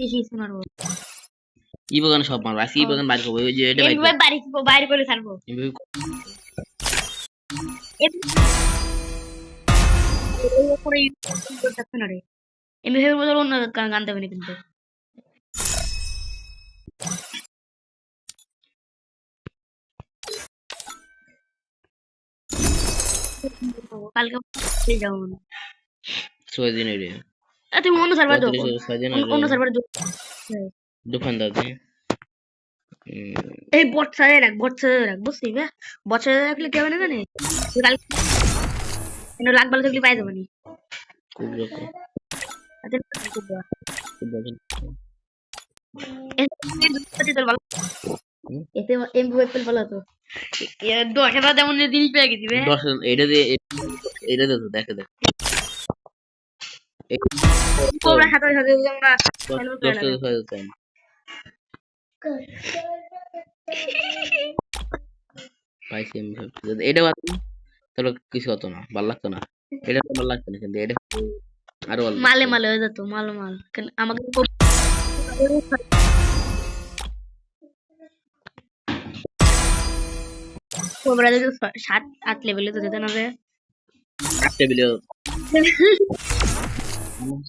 বেশি মারবো ই বাগান সব মারবো আজকে ই বাগান বাইর করবো ওই যে এটা বাইর এমবি বাইরে করে ছাড়বো এমবি এমবি বদল অন্য গান দেবে না কিন্তু কালকে যাবো মনে 6 দিন এর তুমি অন্য সার্ভার দাও 6 দিন অন্য সার্ভার দোকানদার দিয়ে এই বট সাইডে রাখ বুঝছিস বে বট সাইডে রাখলে কেমন নেবে না কালকে লাখ ভালো থাকলে পাই যাবো নি খুব রকম এতে এমবি ওয়েপেল ভালো তো 10,000 যেমন জিনিস পেয়ে গেছি বে 10 এটা দিয়ে এটা দে তো দেখে দেখ কোবরা সাথে সাথে আমরা 10 পাইছি আমি যদি এটা বাদ দিই, তাহলে কিছু হতো না ভালো লাগতো না এটা তো ভালো লাগতো না কিন্তু এটা আরো ভালো মালে মালে হয়ে যেত মাল আমাকে কোবরা যদি 7-8 লেভেলে তো যেতে না রে টেবিলে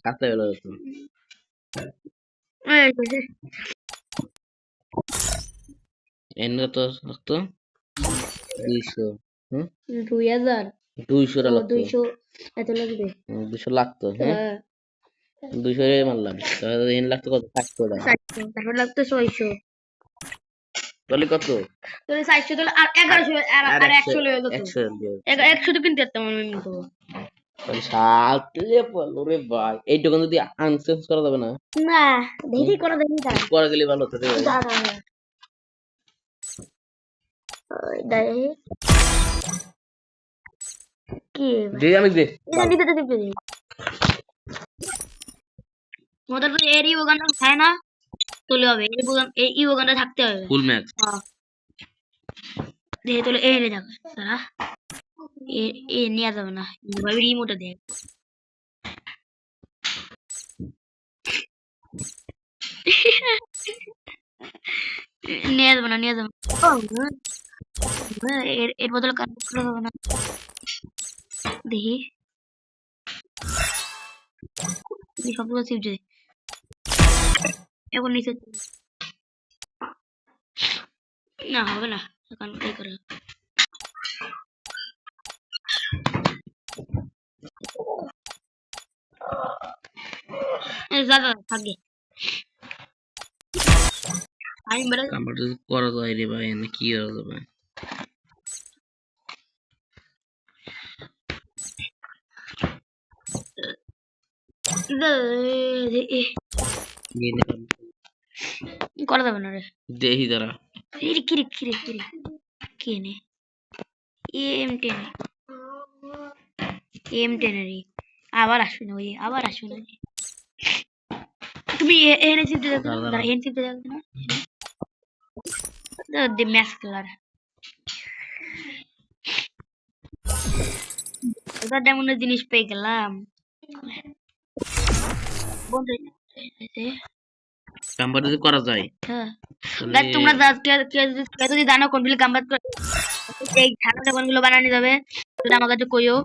7 লেভেল হতো এনে তো লাগতো 200 হুম 2000 200 ও লাগতো 200 এত লাগবে 200 লাগতো হ্যাঁ 200 এর মারলাম তাহলে এনে লাগতো কত 500 টাকা তারপর লাগতো 600 তাহলে কত তাহলে 400 তাহলে আর 1100 আর 100 লয়ে যেত 100 তো কিনতে পারতাম আমি কিন্তু তাহলে 7 লেভেল ওরে ভাই এই দোকান যদি আনসেন্স করা যাবে না না দেরি করা দেরি না পরে গেলে ভালো হতো রে দাদা দাই কি দে আমি দে এটা দিতে দিতে দিতে মোদের তো এরি ওখানটা খায় না তোলে হবে এই ওখানটা থাকতে হবে ফুল ম্যাক্স দেখে তোলে এ রে যাবে তারা এ নিয়ে যাবে না ভাবি রিমোটে দেখ নিয়ে যাবে না এর বদলে কাজ করা যাবে না দেখি সবগুলো চিপ যায় এখন নিচে না হবে না এখন এই করে দাদা থাকবে আমি বেড়ে আমার যদি করা যায় রে ভাই না কি করা যাবে করা যাবে না রে দেখি দাঁড়া কিরে কে নে M10 রে আবার আসবে না আবার আসবে না তুমি এনে চিপতে যাবে না এনে চিপতে যাবে না দে ম্যাচ খেলার এটা ডেমনের জিনিস পেয়ে গেলাম বন্ধু কাম্বার যদি করা যায় হ্যাঁ গাইস তোমরা যদি জানো কোন বিল গাম্বাত এই ঠান্ডা কোনগুলো বানানো যাবে সেটা আমার কাছে কইও